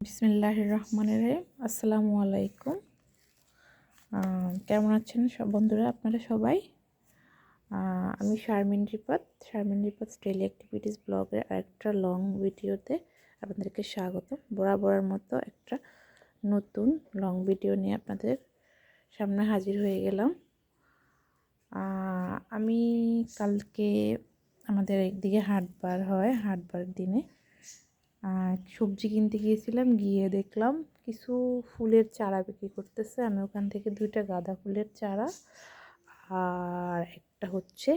বিসমিল্লাহির রহমানির রহিম। আসসালামু আলাইকুম। কেমন আছেন সব বন্ধুরা আপনারা সবাই? আমি শারমিন রিপাত ডেইলি অ্যাক্টিভিটিস ব্লগের আরেকটা লং ভিডিওতে আপনাদেরকে স্বাগত। বরাবরের মতো একটা নতুন লং ভিডিও নিয়ে আপনাদের সামনে হাজির হয়ে গেলাম। আমি কালকে আমাদের একদিকে হাটবার হয়, হাটবার দিনে সবজি কিনতে গিয়েছিলাম। গিয়ে দেখলাম কিছু ফুলের চারা বিক্রি করতেছে। আমি ওখান থেকে 2টা গাঁদা ফুলের চারা আর একটা হচ্ছে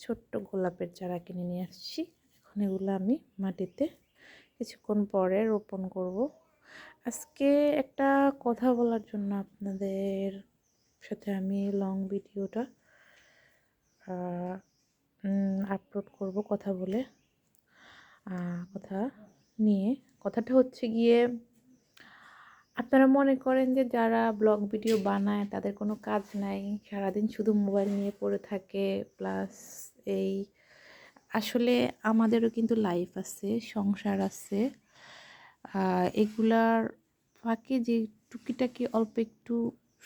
ছোট্ট গোলাপের চারা কিনে নিয়ে আসছি। এখন এগুলো আমি মাটিতে কিছুক্ষণ পরে রোপণ করব। আজকে একটা কথা বলার জন্য আপনাদের সাথে আমি লং ভিডিওটা আপলোড করব কথা বলে কথা নিয়ে। কথাটা হচ্ছে গিয়ে, আপনারা মনে করেন যে যারা ব্লগ ভিডিও বানায় তাদের কোনো কাজ নাই, সারাদিন শুধু মোবাইল নিয়ে পড়ে থাকে, প্লাস এই আসলে আমাদেরও কিন্তু লাইফ আছে, সংসার আছে। এগুলার ফাঁকে যে টুকিটাকি অল্প একটু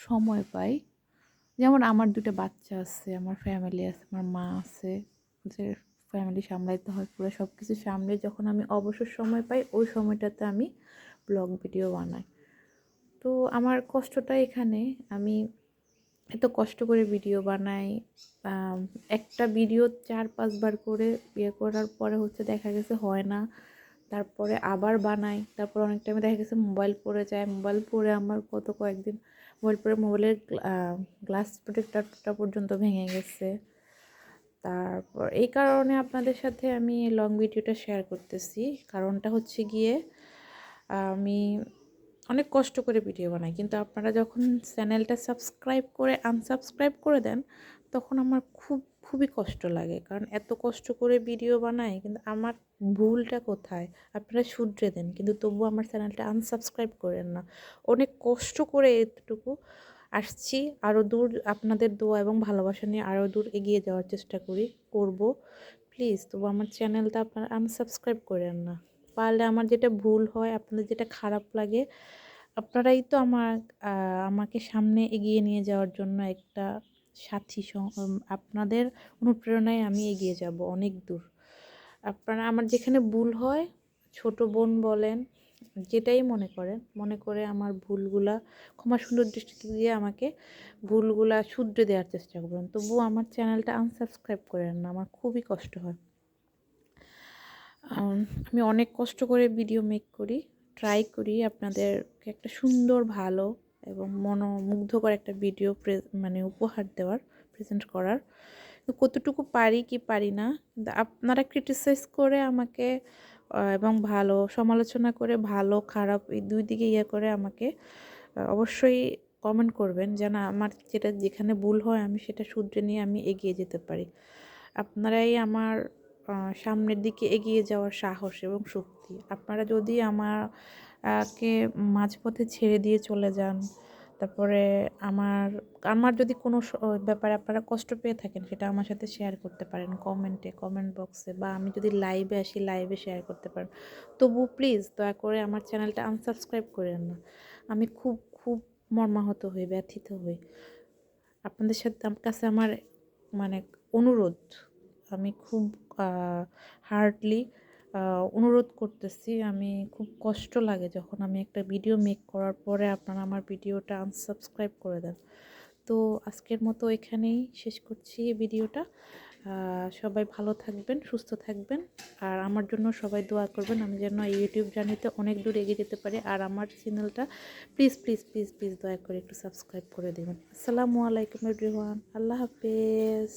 সময় পাই, যেমন আমার 2টা বাচ্চা আছে, আমার ফ্যামিলি আছে, আমার মা আছে, যে ফ্যামিলি সামলাইতে হয়, পুরো সব কিছু সামলে যখন আমি অবসর সময় পাই ওই সময়টাতে আমি ব্লগ ভিডিও বানাই। তো আমার কষ্টটা এখানে, আমি এত কষ্ট করে ভিডিও বানাই, একটা ভিডিও 4-5 বার করে করার পরে হচ্ছে দেখা গেছে হয় না, তারপরে আবার বানাই, তারপর অনেক টাইমে দেখা গেছে মোবাইল পড়ে যায়, মোবাইল পড়ে আমার কয়েকদিন মোবাইল পড়ে মোবাইলের গ্লাস প্রোটেক্টরটা পর্যন্ত ভেঙে গেছে। তারপর এই কারণে আপনাদের সাথে আমি লং ভিডিওটা শেয়ার করতেছি। কারণটা হচ্ছে গিয়ে, আমি অনেক কষ্ট করে ভিডিও বানাই, কিন্তু আপনারা যখন চ্যানেলটা সাবস্ক্রাইব করে আনসাবস্ক্রাইব করে দেন তখন আমার খুবই কষ্ট লাগে। কারণ এত কষ্ট করে ভিডিও বানাই, কিন্তু আমার ভুলটা কোথায় আপনারা শুধরে দেন, কিন্তু তবুও আমার চ্যানেলটা আনসাবস্ক্রাইব করেন না। অনেক কষ্ট করে এতটুকু আসছি, আরও দূর আপনাদের দোয়া এবং ভালোবাসা নিয়ে আরও দূর এগিয়ে যাওয়ার চেষ্টা করব। প্লিজ তবু আমার চ্যানেলটা আপনারা আনসাবস্ক্রাইব করেন না। পারলে আমার যেটা ভুল হয়, আপনাদের যেটা খারাপ লাগে, আপনারাই তো আমাকে সামনে এগিয়ে নিয়ে যাওয়ার জন্য একটা সাথী। আপনাদের অনুপ্রেরণায় আমি এগিয়ে যাব অনেক দূর। আপনারা আমার যেখানে ভুল হয়, ছোট বোন বলেন, যেটাই মনে করে আমার ভুলগুলা ক্ষমা সুন্দর দৃষ্টিতে দিয়ে আমাকে ভুলগুলা শুধরে দেওয়ার চেষ্টা করবেন। তবুও আমার চ্যানেলটা আনসাবস্ক্রাইব করেন না, আমার খুবই কষ্ট হয়। আমি অনেক কষ্ট করে ভিডিও মেক করি, ট্রাই করি আপনাদেরকে একটা সুন্দর, ভালো এবং মনোমুগ্ধকর একটা ভিডিও উপহার দেওয়ার, প্রেজেন্ট করার। কতটুকু পারি কি পারি না, কিন্তু আপনারা ক্রিটিসাইজ করে আমাকে এবং ভালো সমালোচনা করে, ভালো খারাপ এই 2 দিকে করে আমাকে অবশ্যই কমেন্ট করবেন, যেন আমার যেখানে ভুল হয় আমি সেটা শুধরে নিয়ে আমি এগিয়ে যেতে পারি। আপনারাই আমার সামনের দিকে এগিয়ে যাওয়ার সাহস এবং শক্তি। আপনারা যদি আমাকে মাঝপথে ছেড়ে দিয়ে চলে যান, তারপরে আমার যদি কোনো ব্যাপারে আপনারা কষ্ট পেয়ে থাকেন, সেটা আমার সাথে শেয়ার করতে পারেন কমেন্ট বক্সে, বা আমি যদি লাইভে আসি লাইভে শেয়ার করতে পারেন। তবু প্লিজ দয়া করে আমার চ্যানেলটা আনসাবস্ক্রাইব করেন না। আমি খুব মর্মাহত হই, ব্যথিত হই। আপনাদের কাছে আমার অনুরোধ, আমি খুব হার্ডলি অনুরোধ করতেছি। আমি খুব কষ্ট লাগে যখন আমি একটা ভিডিও মেক করার পরে আপনারা আমার ভিডিওটা আনসাবস্ক্রাইব করে দেন। তো আজকের মতো এখানেই শেষ করছি এই ভিডিওটা। সবাই ভালো থাকবেন, সুস্থ থাকবেন, আর আমার জন্য সবাই দোয়া করবেন, আমি যেন এই ইউটিউব জার্নিতে অনেক দূর এগিয়ে যেতে পারি। আর আমার চ্যানেলটা প্লিজ প্লিজ প্লিজ প্লিজ দয়া করে একটু সাবস্ক্রাইব করে দেবেন। আসসালামু আলাইকুম এভরিওয়ান, আল্লাহ হাফেজ।